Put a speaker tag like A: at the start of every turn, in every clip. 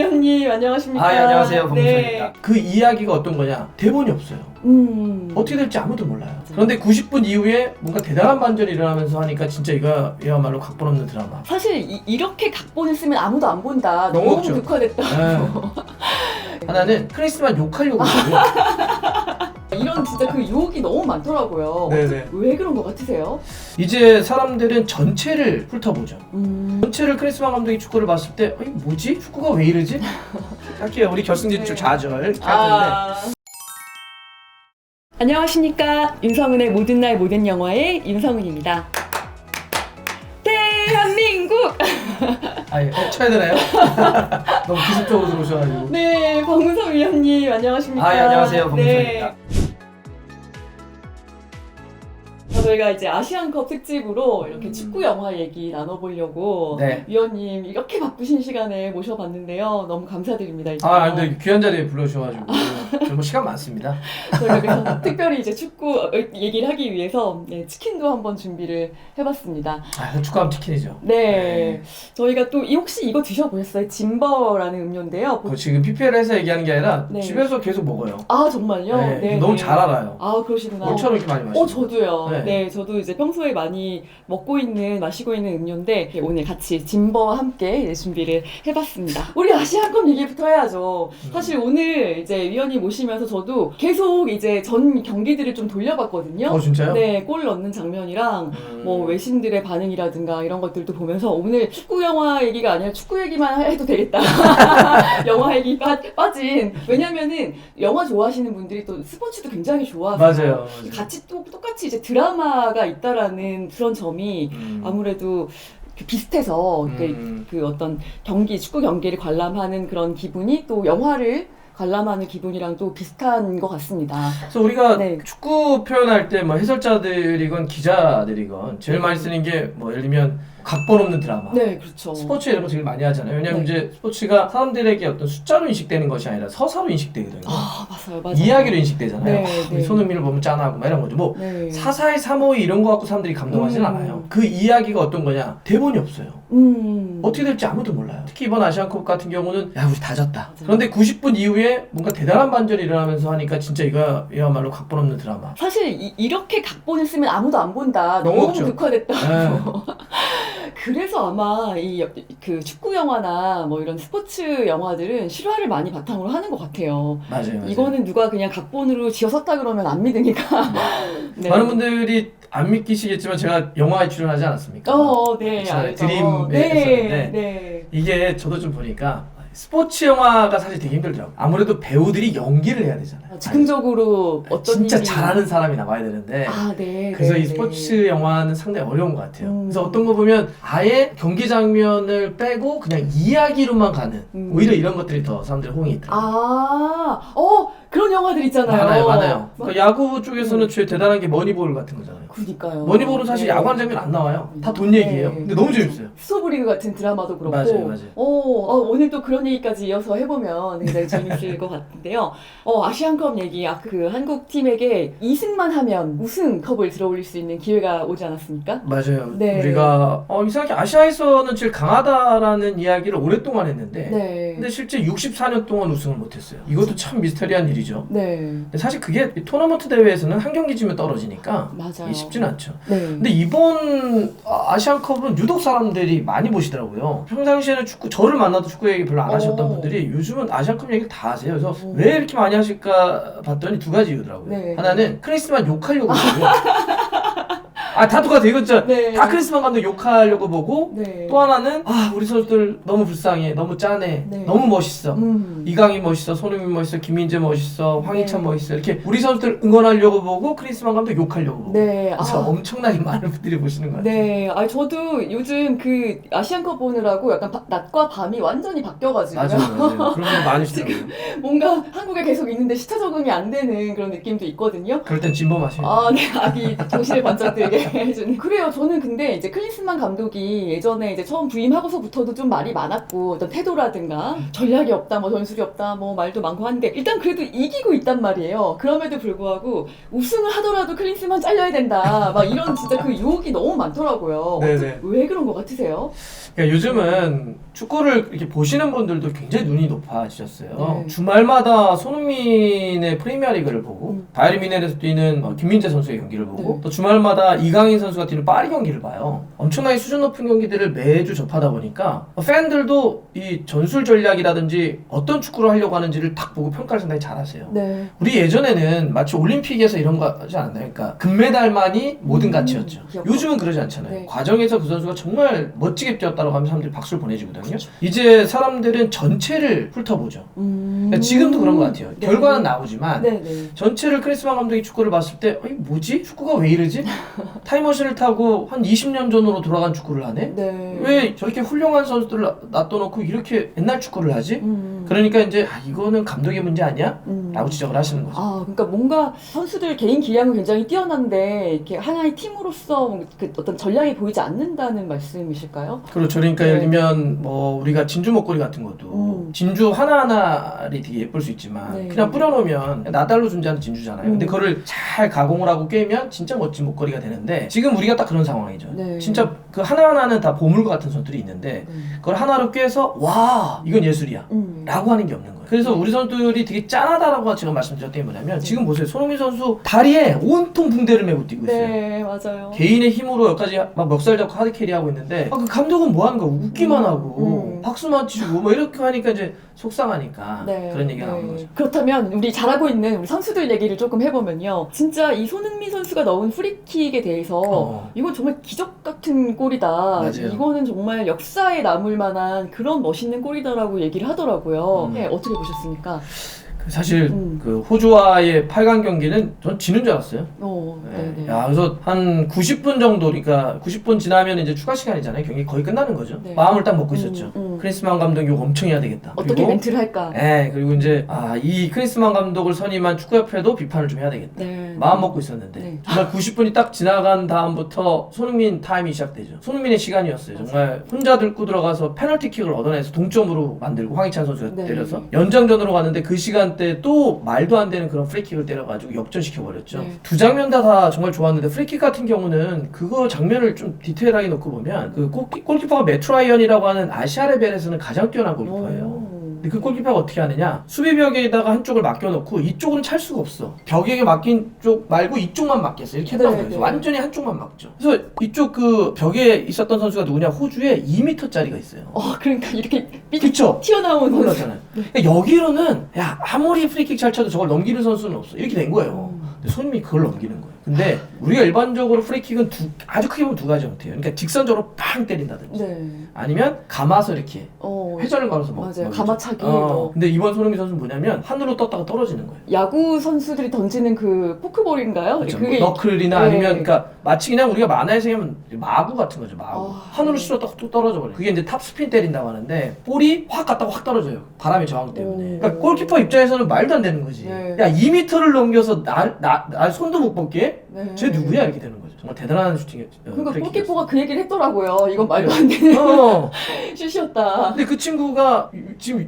A: 위원님 안녕하십니까?
B: 예, 안녕하세요. 박문선입니다.
A: 네.
B: 그 이야기가 어떤 거냐? 대본이 없어요. 어떻게 될지 아무도 몰라요. 그런데 90분 이후에 뭔가 대단한 반전이 일어나면서 하니까 진짜 이거야말로 각본 없는 드라마.
A: 사실 이렇게 각본을 쓰면 아무도 안 본다. 너무
B: 없죠.
A: 극화됐다.
B: 하나는 크리스만 욕하려고 했어요.
A: 이런 진짜 그 유혹이 너무 많더라고요.
B: 네네.
A: 왜 그런 것 같으세요?
B: 이제 사람들은 전체를 훑어보죠. 전체를 크리스만 감독이 축구를 봤을 때 뭐지? 축구가 왜 이러지? 할게요. 우리 결승 진출
A: 네.
B: 좌절 이렇게 할 텐데
A: 안녕하십니까? 윤성은의 모든 날 모든 영화의 윤성은입니다. 대한민국!
B: 쳐야 되나요? 너무 기습적으로 들어오셔가지고.
A: 네, 박문선 위원님 안녕하십니까?
B: 예, 안녕하세요. 박문선입니다.
A: 저희가 이제 아시안컵 특집으로 이렇게 축구 영화 얘기 나눠보려고
B: 네.
A: 위원님 이렇게 바쁘신 시간에 모셔봤는데요. 너무 감사드립니다.
B: 근데 귀한 자리에 불러주셔가지고 정말 시간 많습니다.
A: 저희가 그래서 특별히 이제 축구 얘기를 하기 위해서 치킨도 한번 준비를 해봤습니다.
B: 축구하면 치킨이죠.
A: 네. 저희가 또 혹시 이거 드셔보셨어요? 짐버라는 음료인데요.
B: 그거 지금 PPL에서 얘기하는 게 아니라
A: 네.
B: 집에서 계속 먹어요.
A: 아 정말요?
B: 네, 너무 잘 알아요.
A: 아 그러시구나.
B: 뭘처럼 이렇게 많이 마시고.
A: 저도요.
B: 네.
A: 저도 이제 평소에 많이 마시고 있는 음료인데 오늘 같이 짐버와 함께 이제 준비를 해봤습니다. 우리 아시안컵 얘기부터 해야죠. 사실 오늘 이제 위원님 오시면서 저도 계속 이제 전 경기들을 좀 돌려봤거든요.
B: 진짜요?
A: 네, 골 넣는 장면이랑 뭐 외신들의 반응이라든가 이런 것들도 보면서 오늘 축구 영화 얘기가 아니라 축구 얘기만 해도 되겠다. 영화 얘기 빠진. 왜냐면은 영화 좋아하시는 분들이 또 스포츠도 굉장히 좋아하세요.
B: 맞아요.
A: 같이 똑같이 이제 드라마가 있다라는 그런 점이 아무래도 비슷해서 그 어떤 축구 경기를 관람하는 그런 기분이 또 영화를 관람하는 기분이랑 또 비슷한 것 같습니다.
B: 그래서 우리가
A: 네.
B: 축구 표현할 때 뭐 해설자들이건 기자들이건 제일 많이 쓰는 게 뭐 예를 들면 각본 없는 드라마.
A: 네, 그렇죠.
B: 스포츠 이런 거 제일 많이 하잖아요. 왜냐면
A: 네.
B: 이제 스포츠가 사람들에게 어떤 숫자로 인식되는 것이 아니라 서사로 인식되거든요.
A: 맞아요.
B: 이야기로 인식되잖아요.
A: 네, 네.
B: 손흥민을 보면 짠하고 막 이런 거죠. 뭐
A: 네.
B: 442, 352 이런 거 갖고 사람들이 감동하진 않아요. 그 이야기가 어떤 거냐? 대본이 없어요. 어떻게 될지 아무도 몰라요. 특히 이번 아시안컵 같은 경우는 야 우리 다 졌다.
A: 맞아요.
B: 그런데 90분 이후에 뭔가 대단한 반전이 일어나면서 하니까 진짜 이거야말로 각본 없는 드라마.
A: 사실 이렇게 각본을 쓰면 아무도 안 본다. 너무
B: 없죠.
A: 극화됐다.
B: 네.
A: 그래서 아마 그 축구 영화나 뭐 이런 스포츠 영화들은 실화를 많이 바탕으로 하는 것 같아요.
B: 맞아요.
A: 이거는 누가 그냥 각본으로 지어섰다 그러면 안 믿으니까. 네.
B: 많은 분들이 안 믿기시겠지만 제가 영화에 출연하지 않았습니까?
A: 네,
B: 제가
A: 알죠.
B: 드림에
A: 네,
B: 했었는데
A: 네.
B: 이게 저도 좀 보니까 스포츠 영화가 사실 되게 힘들더라고요. 아무래도 배우들이 연기를 해야 되잖아요.
A: 즉흥적으로 어떤
B: 진짜
A: 일이...
B: 잘하는 사람이 나와야 되는데
A: 네.
B: 그래서
A: 네,
B: 이 스포츠 영화는 상당히 어려운 것 같아요. 그래서 어떤 거 보면 아예 경기 장면을 빼고 그냥 이야기로만 가는 오히려 이런 것들이 더 사람들의 호응이 있더라고요.
A: 그런 영화들 있잖아요.
B: 많아요. 그러니까 야구 쪽에서는 제일 대단한 게 머니볼 같은 거잖아요.
A: 그러니까요.
B: 머니볼은 사실 야구하는 장면 안 나와요. 다 돈 얘기예요. 근데 너무 재밌어요.
A: 스토브리그 같은 드라마도 그렇고.
B: 맞아요.
A: 오늘 또 그런 얘기까지 이어서 해보면 굉장히 재밌을 것 같은데요. 아시안컵 얘기, 그 한국 팀에게 2승만 하면 우승컵을 들어올릴 수 있는 기회가 오지 않았습니까?
B: 맞아요.
A: 네.
B: 우리가 이상하게 아시아에서는 제일 강하다라는 이야기를 오랫동안 했는데
A: 네.
B: 근데 실제 64년 동안 우승을 못했어요. 이것도 참 미스터리한 일이죠.
A: 네.
B: 근데 사실 그게 토너먼트 대회에서는 한 경기 지면 떨어지니까
A: 맞아요.
B: 이게 쉽진 않죠.
A: 네.
B: 근데 이번 아시안컵은 유독 사람들이 많이 보시더라고요. 평상시에는 저를 만나도 축구 얘기 별로 안 하셨던 분들이 요즘은 아시안컵 얘기를 다 하세요. 그래서 왜 이렇게 많이 하실까 봤더니 두 가지 이유더라고요.
A: 네.
B: 하나는 크리스만 욕하려고 보고요. 다 똑같아. 이거 진짜
A: 네.
B: 다 크리스만 감독 욕하려고 보고
A: 네.
B: 또 하나는 우리 선수들 너무 불쌍해, 너무 짠해,
A: 네.
B: 너무 멋있어. 이강인 멋있어, 손흥민 멋있어, 김민재 멋있어, 황희찬
A: 네.
B: 멋있어. 이렇게 우리 선수들 응원하려고 보고 크리스만 감독 욕하려고 보고.
A: 네.
B: 그래서 엄청나게 많은 분들이 보시는 것 같아요.
A: 네. 저도 요즘 그 아시안컵 보느라고 약간 낮과 밤이 완전히 바뀌어가지고요.
B: 맞아요. 그런 분 많으시더라고요.
A: 뭔가 한국에 계속 있는데 시차 적응이 안 되는 그런 느낌도 있거든요.
B: 그럴 땐 진범 하시면
A: 네. 아기 정신을 번쩍 들게. 해주는. 그래요. 저는 근데 이제 클린스만 감독이 예전에 이제 처음 부임하고서부터도 좀 말이 많았고 어떤 태도라든가 전략이 없다, 뭐 전술이 없다, 뭐 말도 많고 한데 일단 그래도 이기고 있단 말이에요. 그럼에도 불구하고 우승을 하더라도 클린스만 잘려야 된다. 막 이런 진짜 그 유혹이 너무 많더라고요.
B: 네네.
A: 왜 그런 것 같으세요?
B: 그러니까 요즘은 축구를 이렇게 보시는 분들도 굉장히 눈이 높아지셨어요.
A: 네.
B: 주말마다 손흥민의 프리미어리그를 보고 바이에른 뮌헨에서 뛰는 김민재 선수의 경기를 보고
A: 네.
B: 또 주말마다 이강인 선수가 뛰는 파리 경기를 봐요. 엄청나게 수준 높은 경기들을 매주 접하다 보니까 팬들도 이 전술 전략이라든지 어떤 축구를 하려고 하는지를 딱 보고 평가를 상당히 잘하세요.
A: 네.
B: 우리 예전에는 마치 올림픽에서 이런 거 하지 않았나요? 그러니까 금메달만이 모든 가치였죠.
A: 기억나.
B: 요즘은 그러지 않잖아요.
A: 네.
B: 과정에서 그 선수가 정말 멋지게 뛰었다고 하면 사람들이 박수를 보내주거든요. 이제 사람들은 전체를 훑어보죠. 그러니까 지금도 그런 것 같아요.
A: 네.
B: 결과는 나오지만
A: 네네.
B: 전체를 크리스만 감독이 축구를 봤을 때 뭐지? 축구가 왜 이러지? 타임머신을 타고 한 20년 전으로 돌아간 축구를 하네?
A: 네.
B: 왜 저렇게 훌륭한 선수들을 놔둬놓고 이렇게 옛날 축구를 하지? 그러니까 이제 이거는 감독의 문제 아니야? 라고 지적을 하시는 거죠.
A: 아, 그러니까 뭔가 선수들 개인 기량은 굉장히 뛰어난데 이렇게 하나의 팀으로서 그 어떤 전략이 보이지 않는다는 말씀이실까요?
B: 그렇죠. 그러니까
A: 네.
B: 예를 들면 뭐 우리가 진주 목걸이 같은 것도 진주 하나하나리 되게 예쁠 수 있지만
A: 네.
B: 그냥 뿌려놓으면 나달로 존재하는 진주잖아요. 근데 그거를 잘 가공을 하고 꿰면 진짜 멋진 목걸이가 되는데 지금 우리가 딱 그런 상황이죠.
A: 네.
B: 진짜 그 하나하나는 다 보물과 같은 선수들이 있는데 그걸 하나로 꿰서 와 이건 예술이야 라고 하는 게 없는 거예요. 그래서 우리 선수들이 되게 짠하다라고 제가 말씀드렸던 게 뭐냐면 지금 보세요. 손흥민 선수 다리에 온통 붕대를 메고 뛰고 있어요.
A: 네, 맞아요.
B: 개인의 힘으로 여기까지 막 멱살 잡고 하드캐리 하고 있는데 그 감독은 뭐 하는 거야? 웃기만 하고 박수만 치고 뭐 이렇게 하니까 이제 속상하니까
A: 네,
B: 그런 얘기가
A: 네.
B: 나오는 거죠.
A: 그렇다면 우리 잘하고 있는 우리 선수들 얘기를 조금 해보면요. 진짜 이 손흥민 선수가 넣은 프리킥에 대해서 이건 정말 기적 같은 골이다.
B: 맞아요.
A: 이거는 정말 역사에 남을 만한 그런 멋있는 골이다라고 얘기를 하더라고요. 네, 어떻게 보셨습니까?
B: 사실 그 호주와의 8강 경기는 전 지는 줄 알았어요.
A: 네. 네.
B: 야, 그래서 한 90분 정도, 그러니까 90분 지나면 이제 추가 시간이잖아요. 경기 거의 끝나는 거죠.
A: 네.
B: 마음을 딱 먹고 있었죠. 크리스만 감독이 이거 엄청 해야 되겠다.
A: 어떻게
B: 그리고,
A: 멘트를 할까?
B: 네, 그리고 이제 이 크리스만 감독을 선임한 축구협회도 비판을 좀 해야 되겠다.
A: 네.
B: 마음 먹고 있었는데
A: 네.
B: 정말 90분이 딱 지나간 다음부터 손흥민 타임이 시작되죠. 손흥민의 시간이었어요. 정말 혼자 들고 들어가서 페널티킥을 얻어내서 동점으로 만들고 황희찬 선수가
A: 네.
B: 때려서 연장전으로 갔는데 그 시간대 또 말도 안 되는 그런 프리킥을 때려가지고 역전시켜버렸죠.
A: 네.
B: 두 장면 다 정말 좋았는데 프리킥 같은 경우는 그거 장면을 좀 디테일하게 놓고 보면 그 골키퍼가 매트 라이언이라고 하는 아시아 레벨에서는 가장 뛰어난 골키퍼예요. 근데 그 골키퍼가 어떻게 하느냐, 수비벽에다가 한쪽을 맡겨놓고 이쪽은 찰 수가 없어. 벽에 맡긴 쪽 말고 이쪽만 맡겼어. 이렇게 했단 말이에요.
A: 네.
B: 완전히 한쪽만 막죠. 그래서 이쪽 그 벽에 있었던 선수가 누구냐, 호주에 2m짜리가 있어요.
A: 그러니까 이렇게
B: 그쵸?
A: 튀어나온 선수.
B: 몰랐잖아요. 그러니까 여기로는 야 아무리 프리킥 잘 쳐도 저걸 넘기는 선수는 없어. 이렇게 된 거예요. 근데 손님이 그걸 넘기는 거예요. 근데 우리가 일반적으로 프리킥은 아주 크게 보면 두 가지 형태예요. 그러니까 직선적으로 팡 때린다든지
A: 네.
B: 아니면 감아서 이렇게 회전을 걸어서
A: 맞아요. 감아차기.
B: 근데 이번 손흥민 선수는 뭐냐면 하늘로 떴다가 떨어지는 거예요.
A: 야구 선수들이 던지는 그 포크볼인가요?
B: 그렇죠.
A: 그게
B: 너클이나
A: 네.
B: 아니면 그러니까 마치 그냥 우리가 만화에서 하면 마구 같은 거죠. 마구. 하늘로
A: 네.
B: 실었다가 또 떨어져 버려요. 그게 이제 탑스핀 때린다고 하는데 볼이 확 갔다가 확 떨어져요. 바람의 저항 때문에. 그러니까 골키퍼 입장에서는 말도 안 되는 거지.
A: 네.
B: 야 2m를 넘겨서 나 손도 못 뻗게?
A: 네.
B: 쟤 누구야? 이렇게 되는 거죠. 정말 대단한 슈팅이었죠.
A: 그러니까 골키퍼가 그 얘기를 했더라고요. 이건 말도 안 되는 슛이었다.
B: 근데 그 친구가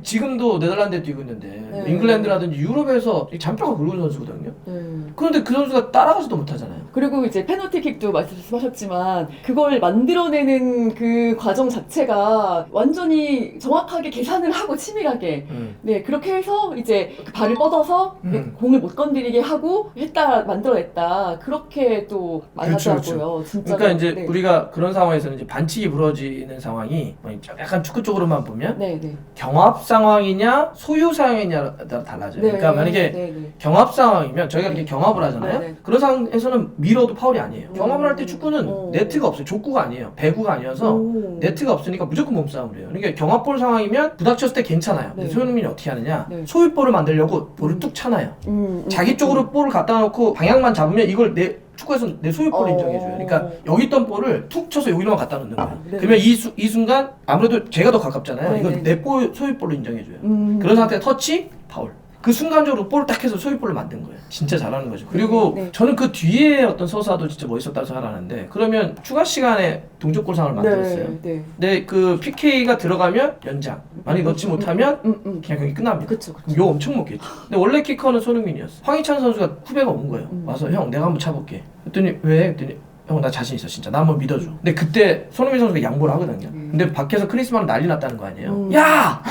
B: 지금도 네덜란드에 뛰고 있는데
A: 네.
B: 잉글랜드라든지 유럽에서 잔뼈가 굵은 선수거든요.
A: 네.
B: 그런데 그 선수가 따라가지도 못하잖아요.
A: 그리고 이제 페널티킥도 말씀하셨지만 그걸 만들어내는 그 과정 자체가 완전히 정확하게 계산을 하고 치밀하게 네 그렇게 해서 이제 그 발을 뻗어서 공을 못 건드리게 하고 만들어냈다 그렇게 또 말하더라고요.
B: 그렇죠.
A: 진짜.
B: 그러니까 이제
A: 네.
B: 우리가 그런 상황에서는 이제 반칙이 부러지는 상황이 약간 축구 쪽으로만 보면
A: 네.
B: 경합 상황이냐 소유 상황이냐에 따라 달라져요. 그러니까 만약에 경합 상황이면 저희가 이렇게 경합을 하잖아요.
A: 네.
B: 그런 상황에서는 밀어도 파울이 아니에요. 경합을 할 때 축구는 네트가 없어요. 족구가 아니에요. 배구가 아니어서 네트가 없으니까 무조건 몸싸움을 해요. 그러니까 경합볼 상황이면 부닥쳤을 때 괜찮아요. 근데 손흥민이 어떻게 하느냐, 소유볼을 만들려고 볼을 뚝 차나요. 자기 쪽으로 볼을 갖다 놓고 방향만 잡으면 이걸 축구에서 내 소유볼 인정해줘요. 그러니까 여기 있던 볼을 툭 쳐서 여기로만 갖다 놓는 거예요.
A: 네.
B: 그러면 이 순간 아무래도 제가 더 가깝잖아요.
A: 네,
B: 이건
A: 네.
B: 내 소유볼로 인정해줘요. 그런 상태에 터치, 파울. 그 순간적으로 볼을 딱 해서 소유볼을 만든 거예요. 진짜 잘하는 거죠. 그리고
A: 네.
B: 저는 그 뒤에 어떤 서사도 진짜 멋있었다고 생각하는데 그러면 추가 시간에 동족골상을 만들었어요.
A: 네.
B: 근데 그 PK가 들어가면 연장. 만약에 넣지 못하면 그냥 경기 끝납니다.
A: 그쵸.
B: 그럼 욕 엄청 먹겠죠. 근데 원래 키커는 손흥민이었어. 황희찬 선수가 후배가 온 거예요. 와서 형 내가 한번 차볼게. 그랬더니 왜? 그랬더니 형 나 자신 있어 진짜 나 한번 믿어줘. 근데 그때 손흥민 선수가 양보를 하거든요. 근데 밖에서 크리스마는 난리 났다는 거 아니에요. 야!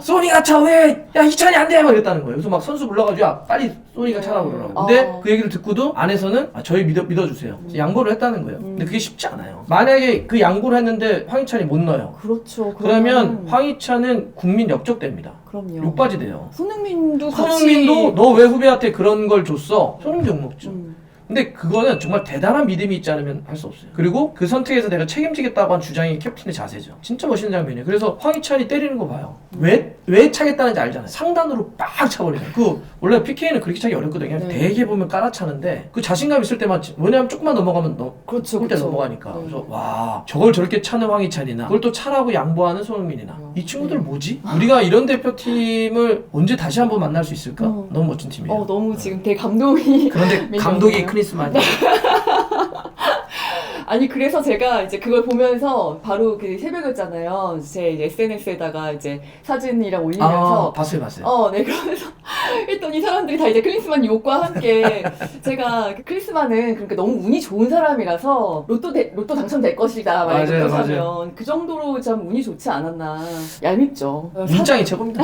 B: 소니가 차 왜? 야 희찬이 안 돼! 막 이랬다는 거예요. 그래서 막 선수 불러가지고 야 빨리 소니가 차라고 그러라고. 근데 그 얘기를 듣고도 안에서는 저희 믿어주세요. 양보를 했다는 거예요. 근데 그게 쉽지 않아요. 만약에 그 양보를 했는데 황희찬이 못 넣어요.
A: 그렇죠.
B: 그러면 황희찬은 국민 역적됩니다.
A: 그럼요.
B: 욕바지 돼요.
A: 손흥민도
B: 손흥민도 너 왜 후배한테 그런 걸 줬어? 손흥민도 욕먹죠. 근데 그거는 정말 대단한 믿음이 있지 않으면 할 수 없어요. 그리고 그 선택에서 내가 책임지겠다고 한 주장이 캡틴의 자세죠. 진짜 멋있는 장면이에요. 그래서 황희찬이 때리는 거 봐요. 왜 차겠다는지 알잖아요. 상단으로 빡 차버리잖아요. 원래 PK는 그렇게 차기 어렵거든요.
A: 네.
B: 되게 보면 깔아차는데 그 자신감 있을 때만 왜냐면 조금만 넘어가면
A: 그렇죠.
B: 골대 넘어가니까. 그래서 와 저걸 저렇게 차는 황희찬이나 그걸 또 차라고 양보하는 손흥민이나 이 친구들 뭐지? 우리가 이런 대표팀을 언제 다시 한번 만날 수 있을까? 너무 멋진 팀이에요.
A: 너무 지금 되게 감동이.
B: 그런데 감독이 크리스마스.
A: 아니 그래서 제가 이제 그걸 보면서 바로 그 새벽이었잖아요. 제 이제 SNS에다가 이제 사진이랑 올리면서
B: 봤어요.
A: 네 그러면서 했더니 사람들이 다 이제 클린스만 욕과 함께 제가 클린스만은 그러니까 너무 운이 좋은 사람이라서 로또 당첨될 것이다 막
B: 맞아요.
A: 이러면 그 정도로 참 운이 좋지 않았나. 얄밉죠.
B: 문장이 최고입니다.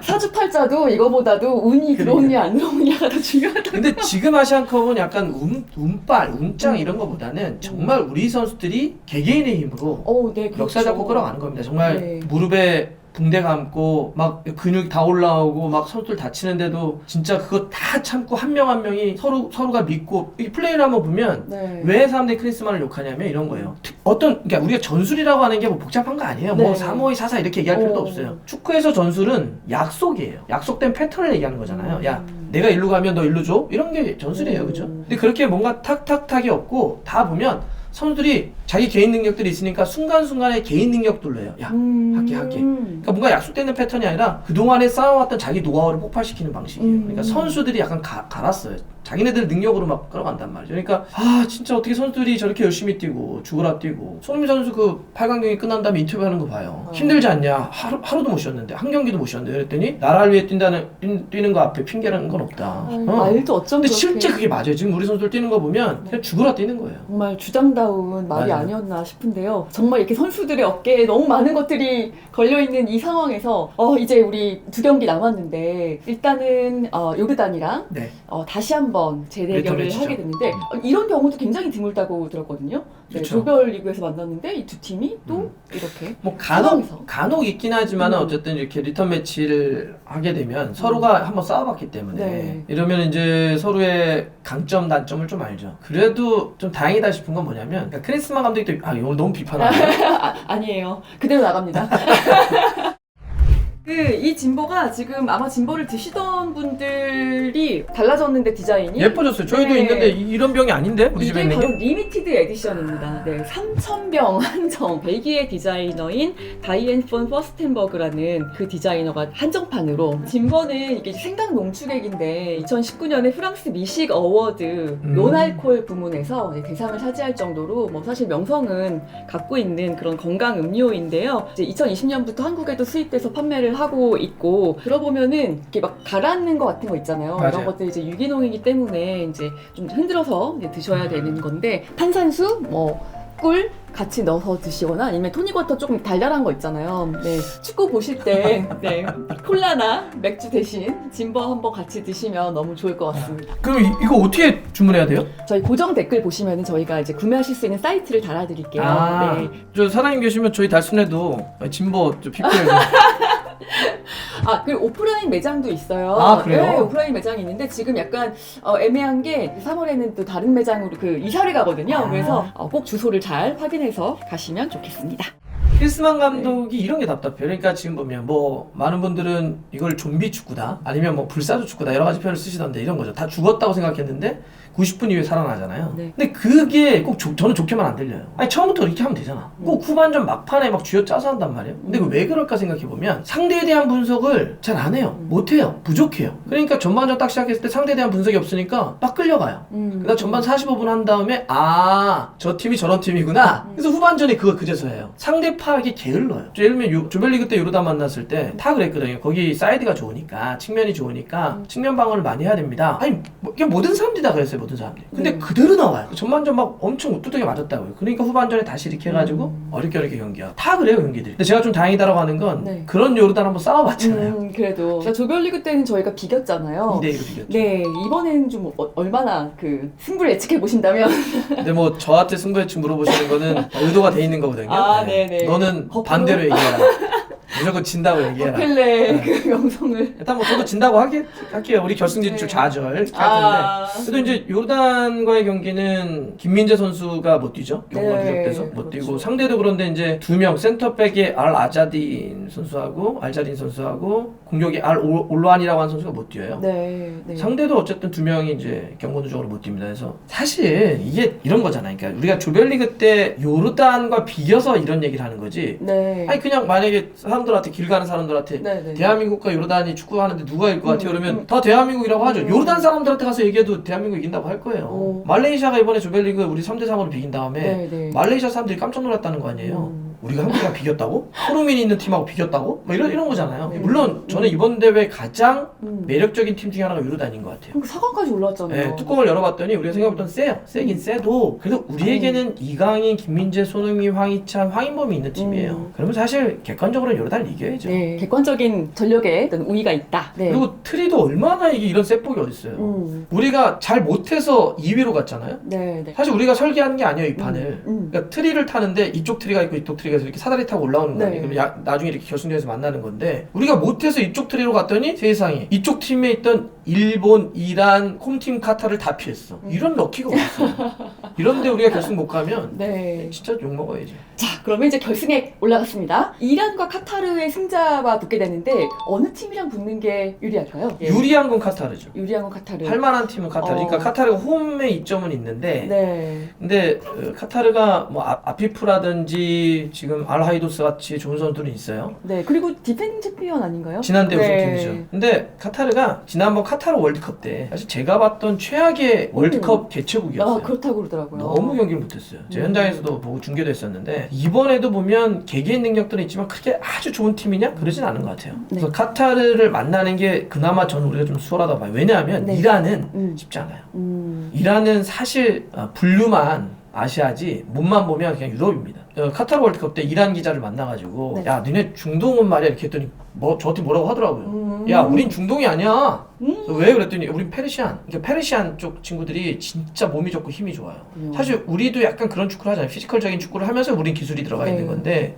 A: 사주팔자도 이거보다도 운이 들어오냐 안 들어오냐가 더 중요하다.
B: 근데 지금 아시안컵은 약간 운빨, 운짱 이런 거보다는 정말 우리 선수들이 개개인의 힘으로
A: 네, 그렇죠.
B: 역사 잡고 끌어가는 겁니다. 정말
A: 네.
B: 무릎에 붕대 감고 막 근육이 다 올라오고 막 선수들 다치는데도 진짜 그거 다 참고 한 명 한 명이 서로가 믿고 이 플레이를 한번 보면
A: 네.
B: 왜 사람들이 크리스마를 욕하냐면 이런 거예요. 그러니까 우리가 전술이라고 하는 게 뭐 복잡한 거 아니에요.
A: 네.
B: 뭐 352, 44 이렇게 얘기할 필요도 없어요. 축구에서 전술은 약속이에요. 약속된 패턴을 얘기하는 거잖아요. 야 내가 일로 가면 너 일로 줘? 이런 게 전술이에요. 그죠? 근데 그렇게 뭔가 탁탁탁이 없고 다 보면 선수들이 자기 개인 능력들이 있으니까 순간순간에 개인 능력들로 해요. 야 할게. 그러니까 뭔가 약속되는 패턴이 아니라 그동안에 쌓아왔던 자기 노하우를 폭발시키는 방식이에요. 그러니까 선수들이 약간 갈았어요. 자기네들 능력으로 막 끌어간단 말이죠. 그러니까 진짜 어떻게 선수들이 저렇게 열심히 뛰고 죽어라 뛰고 손흥민 선수 그 8강 경기 끝난 다음에 인터뷰하는 거 봐요. 힘들지 않냐? 하루도 못 쉬었는데 한 경기도 못 쉬었는데 그랬더니 나라를 위해 뛰는 거 앞에 핑계라는 건 없다.
A: 말도 어쩜
B: 근데
A: 그렇게
B: 실제 그게 맞아요. 지금 우리 선수들 뛰는 거 보면 그냥 죽어라 뛰는 거예요.
A: 정말 주장다운 말이
B: 맞아요.
A: 아니었나 싶은데요. 정말 이렇게 선수들의 어깨에 너무 많은 것들이 걸려있는 이 상황에서 이제 우리 2경기 남았는데 일단은 요르단이랑
B: 네.
A: 다시 한번 재대결을
B: 리턴매치죠.
A: 하게 됐는데 이런 경우도 굉장히 드물다고 들었거든요. 네,
B: 그쵸.
A: 조별리그에서 만났는데 이 두 팀이 또 이렇게
B: 뭐
A: 상황에서.
B: 간혹 있긴 하지만 어쨌든 이렇게 리턴 매치를 하게 되면 서로가 한번 싸워봤기 때문에
A: 네.
B: 이러면 이제 서로의 강점 단점을 좀 알죠. 그래도 좀 다행이다 싶은 건 뭐냐면 그러니까 크리스마 감독이 또 오늘 너무 비판하네.
A: 아니에요. 그대로 나갑니다. 이 진버가 지금 아마 진버를 드시던 분들이 달라졌는데 디자인이
B: 예뻐졌어요. 저희도
A: 네.
B: 있는데 이런 병이 아닌데 우리 집에
A: 이게
B: 있는
A: 바로
B: 게.
A: 리미티드 에디션입니다. 네, 3,000병 한정 벨기에 디자이너인 다이앤 폰 퍼스텐버그라는 그 디자이너가 한정판으로 진버는 이게 생강 농축액인데 2019년에 프랑스 미식 어워드 논알콜 부문에서 대상을 차지할 정도로 뭐 사실 명성은 갖고 있는 그런 건강 음료인데요. 이제 2020년부터 한국에도 수입돼서 판매를 하고 있고 들어보면은 이렇게 막 가라앉는 것 같은 거 있잖아요.
B: 맞아요.
A: 이런 것들 이제 유기농이기 때문에 이제 좀 흔들어서 이제 드셔야 되는 건데 탄산수, 꿀 같이 넣어서 드시거나 아니면 토닉워터 조금 달달한 거 있잖아요. 네, 축구 보실 때 콜라나 맥주 대신 진버 한번 같이 드시면 너무 좋을 것 같습니다.
B: 그럼 이거 어떻게 주문해야 돼요?
A: 저희 고정 댓글 보시면은 저희가 이제 구매하실 수 있는 사이트를 달아드릴게요. 네.
B: 저 사장님 계시면 저희 달순에도 진버 PPL
A: 그리고 오프라인 매장도 있어요.
B: 그래요?
A: 네, 오프라인 매장이 있는데 지금 약간 애매한 게 3월에는 또 다른 매장으로 이사를 가거든요. 그래서 꼭 주소를 잘 확인해서 가시면 좋겠습니다.
B: 크리스만 감독이 이런 게 답답해요. 그러니까 지금 보면 뭐 많은 분들은 이걸 좀비 축구다 아니면 뭐 불사조 축구다 여러 가지 표현을 쓰시던데 이런 거죠. 다 죽었다고 생각했는데 90분 이후에 살아나잖아요.
A: 네.
B: 근데 그게 꼭 저는 좋게만 안 들려요. 아니 처음부터 이렇게 하면 되잖아. 꼭 후반전 막판에 막 쥐어짜서 한단 말이에요. 근데 그 왜 그럴까 생각해보면 상대에 대한 분석을 잘 안 해요. 못 해요. 부족해요. 그러니까 전반전 딱 시작했을 때 상대에 대한 분석이 없으니까 막 끌려가요. 그다음 전반 45분 한 다음에 저 팀이 저런 팀이구나. 그래서 후반전에 그걸 그제서 해요. 상대 파악이 게을러요. 예를 들면 조별리그 때 요르단 만났을 때 다 그랬거든요. 거기 사이드가 좋으니까 측면이 좋으니까 측면 방어를 많이 해야 됩니다. 아니 이게 모든 사람들이 다 그랬어요. 모든 사람들이. 근데 그대로 나와요. 전반전 막 엄청 우두둑에 맞았다고요. 그러니까 후반전에 다시 이렇게 해가지고 어렵게 경기하고 다 그래요 경기들이. 근데 제가 좀 다행이다라고 하는 건
A: 네.
B: 그런 요르단 한번 싸워봤잖아요.
A: 그래도 그러니까 조별리그 때는 저희가 비겼잖아요.
B: 2대 1로 비겼죠.
A: 네, 이번에는 좀 얼마나 그 승부를 예측해 보신다면
B: 근데 뭐 저한테 승부 예측 물어보시는 거는 의도가 돼 있는 거거든요.
A: 아, 네네.
B: 너는
A: 거꾸로?
B: 반대로 얘기해라. 무조건 진다고 얘기해라.
A: 펠레 그 명성을
B: 일단 뭐 저도 진다고 할게요. 우리 결승 진출
A: 네.
B: 좌절 이렇게 할 텐데.
A: 아,
B: 그래도 이제 요르단과의 경기는 김민재 선수가 못 뛰죠. 경고가
A: 네,
B: 누적돼서 못
A: 그렇죠.
B: 뛰고 상대도 그런데 이제 두 명 센터백의 알자딘 선수하고 공격의 올로안이라고 하는 선수가 못 뛰어요.
A: 네, 네.
B: 상대도 어쨌든 두 명이 이제 경고 누적으로 못 뜁니다. 그래서 사실 이게 이런 거잖아요. 그러니까 우리가 조별리그 때 요르단과 비겨서 이런 얘기를 하는 거지.
A: 네.
B: 아니 그냥 만약에 사람들한테 길 가는 사람들한테
A: 네, 네.
B: 대한민국과 요르단이 축구하는데 누가 이길 것 같아요? 그러면 다 대한민국이라고 하죠. 요르단 사람들한테 가서 얘기해도 대한민국 이긴다고 할 거예요.
A: 오.
B: 말레이시아가 이번에 조별리그 우리 3대3으로 비긴 다음에
A: 네, 네.
B: 말레이시아 사람들이 깜짝 놀랐다는 거 아니에요. 우리가 한국이랑 비겼다고? 호르민 있는 팀하고 비겼다고? 뭐 이런 거잖아요.
A: 네.
B: 물론 저는 이번 대회 가장
A: 음.
B: 매력적인 팀 중에 하나가 요르단인 것 같아요.
A: 그럼 4강까지 올라왔잖아요.
B: 네, 뚜껑을 열어봤더니 우리가 생각했던 세요. 세긴 세도 그래도 우리에게는 이강인, 김민재, 손흥민, 황희찬, 황인범이 있는 팀이에요. 그러면 사실 객관적으로 요르단을 이겨야죠.
A: 네, 객관적인 전력에 어떤 우위가 있다. 네.
B: 그리고 트리도 얼마나 이게 이런 세폭이 어딨어요. 우리가 잘 못해서 2위로 갔잖아요.
A: 네, 네.
B: 사실 우리가 설계한 게 아니에요, 이 판을.
A: 음.
B: 그러니까 트리를 타는데 이쪽 트리가 있고 이쪽 트리가 있어 이렇게 사다리 타고 올라오는 거
A: 네.
B: 아니에요. 그럼 나중에 이렇게 결승전에서 만나는 건데 우리가 못해서 이쪽 트리로 갔더니 세상에 이쪽 팀에 있던 일본, 이란, 홈팀 카타르를 다 피했어. 이런 럭키가 어딨어요. 이런데 우리가 결승 못 가면
A: 네.
B: 진짜 욕먹어야지.
A: 자, 그러면 이제 결승에 올라갔습니다. 이란과 카타르의 승자와 붙게 되는데 어느 팀이랑 붙는 게 유리할까요? 예.
B: 유리한 건 카타르죠.
A: 유리한 건 카타르.
B: 할만한 팀은 카타르. 그러니까 카타르가 홈에 이점은 있는데
A: 네.
B: 근데 카타르가 뭐 아피프라든지 지금 알하이도스 같이 좋은 선수들은 있어요.
A: 네. 그리고 디펜딩 챔피언 아닌가요?
B: 지난대
A: 네.
B: 우승팀이죠. 근데 카타르가 지난번 카타르 월드컵 때 사실 제가 봤던 최악의 월드컵 개최국이었어요.
A: 아, 그렇다고 그러더라고요.
B: 너무 경기를 못했어요. 제 현장에서도 보고 중계도 했었는데 이번에도 보면 개개인 능력들은 있지만 그렇게 아주 좋은 팀이냐? 그러진 않은 것 같아요.
A: 네.
B: 그래서 카타르를 만나는 게 그나마 저는 우리가 좀 수월하다고 봐요. 왜냐하면
A: 네.
B: 이란은 쉽지 않아요. 이란은 사실 분류만 아시아지 몸만 보면 그냥 유럽입니다. 카타르 월드컵 때 이란 기자를 만나가지고
A: 네.
B: 야 니네 중동은 말이야 이렇게 했더니 뭐 저한테 뭐라고 하더라고요. 야 우린 중동이 아니야. 그래서 왜 그랬더니 우린 페르시안. 그러니까 페르시안 쪽 친구들이 진짜 몸이 좋고 힘이 좋아요. 사실 우리도 약간 그런 축구를 하잖아요. 피지컬적인 축구를 하면서 우린 기술이 들어가
A: 네.
B: 있는 건데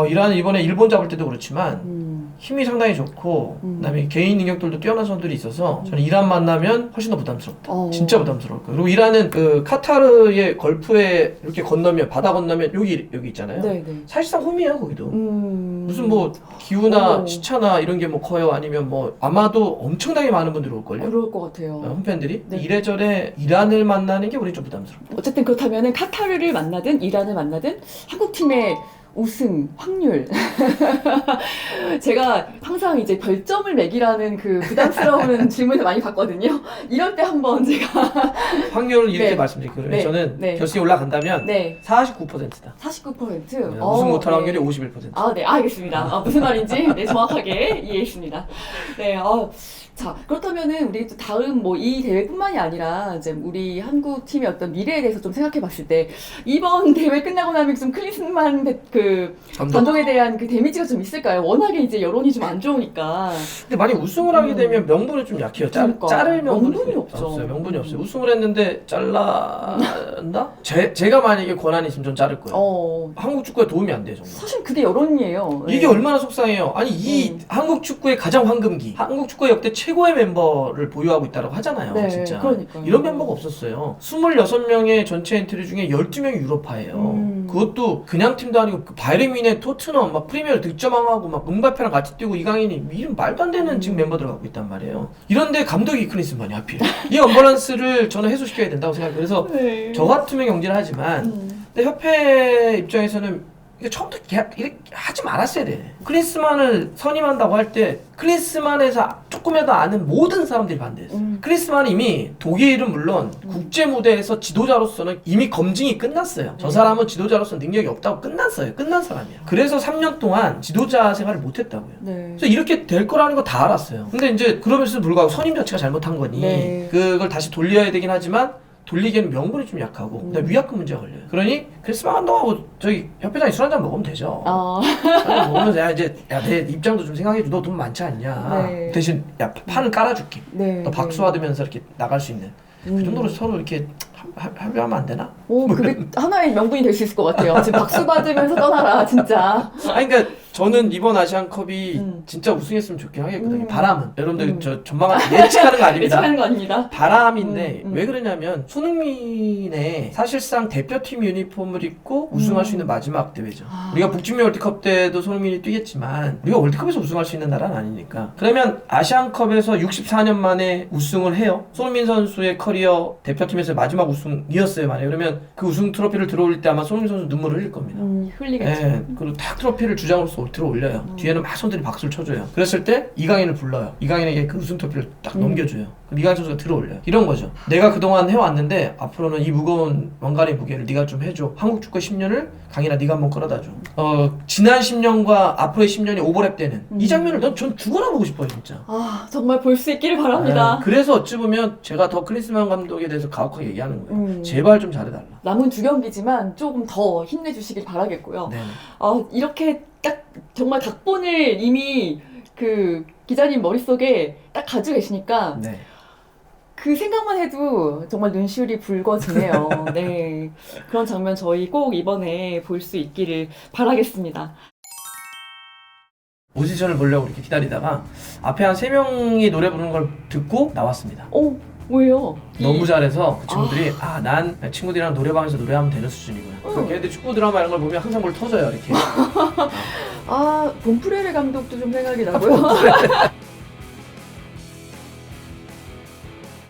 B: 이란은 이번에 일본 잡을 때도 그렇지만 힘이 상당히 좋고 그다음에 개인 능력들도 뛰어난 선수들이 있어서 저는 이란 만나면 훨씬 더 부담스럽다. 진짜 부담스러울 거예요. 그리고 이란은 그 카타르의 걸프에 이렇게 건너면 바다 건너면 여기 있잖아요.
A: 네, 네.
B: 사실상 홈이에요 거기도. 무슨 뭐
A: 오.
B: 기후나 시차나 이런 게 뭐 커요 아니면 뭐 아마도 엄청나게 많은 분들이 올걸요.
A: 그럴 것 같아요.
B: 홈팬들이
A: 네.
B: 이래저래 이란을 만나는 게 우리 좀 부담스럽다.
A: 어쨌든 그렇다면은 카타르를 만나든 이란을 만나든 한국 팀의 우승 확률. 제가 항상 이제 별점을 매기라는 그 부담스러운 질문을 많이 받거든요. 이럴 때 한번 제가
B: 확률을 이렇게
A: 네.
B: 말씀드릴게요.
A: 네.
B: 저는
A: 네.
B: 결승에 올라간다면
A: 네
B: 49%다.
A: 49%.
B: 우승 못할
A: 네.
B: 확률이 51%.
A: 아, 네, 알겠습니다. 무슨 말인지 네, 정확하게 이해했습니다. 네, 자, 그렇다면은 우리 또 다음 뭐 이 대회뿐만이 아니라 이제 우리 한국 팀의 어떤 미래에 대해서 좀 생각해 봤을 때 이번 대회 끝나고 나면 좀 클린스만 그 감독에 대한 그 데미지가 좀 있을까요? 워낙에 이제 여론이 좀 안 좋으니까.
B: 근데 만약 우승을 하게 되면 명분은 좀 약해요.
A: 그러니까.
B: 자를
A: 명분이 없죠.
B: 없어요. 명분이 없어요. 우승을 했는데 잘란다? 제가 만약에 권한이 있으면 전 자를 거예요. 한국 축구에 도움이 안 돼요, 정말.
A: 사실 그게 여론이에요.
B: 이게 얼마나 속상해요. 아니 이 한국 축구의 가장 황금기, 한국 축구의 역대 최고의 멤버를 보유하고 있다고 하잖아요.
A: 네,
B: 진짜.
A: 그러니까요.
B: 이런 멤버가 없었어요. 26명의 전체 엔트리 중에 12명이 유럽파예요. 그것도 그냥 팀도 아니고 그 바이에른 뮌헨, 토트넘 막 프리미어 득점왕하고 막 음바페랑 같이 뛰고 이강인이 이름 말도 안 되는 지금 멤버들 갖고 있단 말이에요. 이런데 감독이 크리스만이 하필 이 언밸런스를 저는 해소시켜야 된다고 생각해요. 그래서
A: 네.
B: 저 같으면 경질을 하지만 근데 협회 입장에서는 이게 처음부터 이렇게 하지 말았어야 돼. 클린스만을 선임한다고 할 때 클린스만에서 조금이라도 아는 모든 사람들이 반대했어. 클린스만은 이미 독일은 물론 국제 무대에서 지도자로서는 이미 검증이 끝났어요. 저 사람은 지도자로서 능력이 없다고 끝났어요. 끝난 사람이야. 그래서 3년 동안 지도자 생활을 못했다고요.
A: 네.
B: 그래서 이렇게 될 거라는 거 다 알았어요. 근데 이제 그러면서 불구하고 선임 자체가 잘못한 거니
A: 네.
B: 그걸 다시 돌려야 되긴 하지만 돌리기에는 명분이 좀 약하고 그다음에 위약금 문제가 걸려요. 그러니 크리스만 감독하고 저기 협회장이 술 한잔 먹으면 되죠. 술 한잔 먹으면서 야 이제 야 내 입장도 좀 생각해줘. 너 돈 많지 않냐.
A: 네.
B: 대신 야 판을 깔아줄게.
A: 네.
B: 너 박수 받으면서 이렇게 나갈 수 있는 그 정도로 서로 이렇게 합의하면 안 되나?
A: 오, 그게 하나의 명분이 될 수 있을 것 같아요. 지금 박수 받으면서 떠나라, 진짜.
B: 아니 그러니까 저는 이번 아시안컵이 진짜 우승했으면 좋긴 하겠거든요. 바람은 여러분들 저 전망한 예측하는 거 아닙니다.
A: 예측하는 거 아닙니다.
B: 바람인데 왜 그러냐면 손흥민의 사실상 대표팀 유니폼을 입고 우승할 수 있는 마지막 대회죠. 우리가 북중미 월드컵 때도 손흥민이 뛰겠지만 우리가 월드컵에서 우승할 수 있는 나라는 아니니까. 그러면 아시안컵에서 64년 만에 우승을 해요. 손흥민 선수의 커리어 대표팀에서 마지막 우승이었어요. 만약에 그러면 그 우승 트로피를 들어올릴 때 아마 손흥민 선수 눈물을 흘릴 겁니다.
A: 흘리겠죠.
B: 네, 그리고 탁 트로피를 주장으로서 들어올려요. 뒤에는 막 손들이 박수를 쳐줘요. 그랬을 때 이강인을 불러요. 이강인에게 그 우승 트로피를 딱 넘겨줘요. 그럼 이강인 선수가 들어올려요. 이런 거죠. 내가 그동안 해왔는데 앞으로는 이 무거운 왕관의 무게를 네가 좀 해줘. 한국 축구의 10년을 강인아 네가 한번 끌어다 줘. 지난 10년과 앞으로의 10년이 오버랩 되는 이 장면을 전 죽어나 보고 싶어요 진짜.
A: 아, 정말 볼 수 있기를 바랍니다.
B: 그래서 어찌 보면 제가 더 클린스만 감독에 대해서 가혹하게 얘기하는 거예요. 제발 좀 잘해달라.
A: 남은 2경기지만 조금 더 힘내주시길 바라겠고요.
B: 네.
A: 이렇게 딱 정말 각본을 이미 그 기자님 머릿속에 딱 가지고 계시니까
B: 네.
A: 그 생각만 해도 정말 눈시울이 붉어지네요. 네. 그런 장면 저희 꼭 이번에 볼 수 있기를 바라겠습니다.
B: 오디션을 보려고 이렇게 기다리다가 앞에 한 3명이 노래 부르는 걸 듣고 나왔습니다.
A: 왜요?
B: 너무 잘해서 그 친구들이 난 친구들이랑 노래방에서 노래하면 되는 수준이구나. 걔네들 축구 드라마 이런 걸 보면 항상 뭘 터져요 이렇게.
A: 본프레르 감독도 좀 생각이 나고요.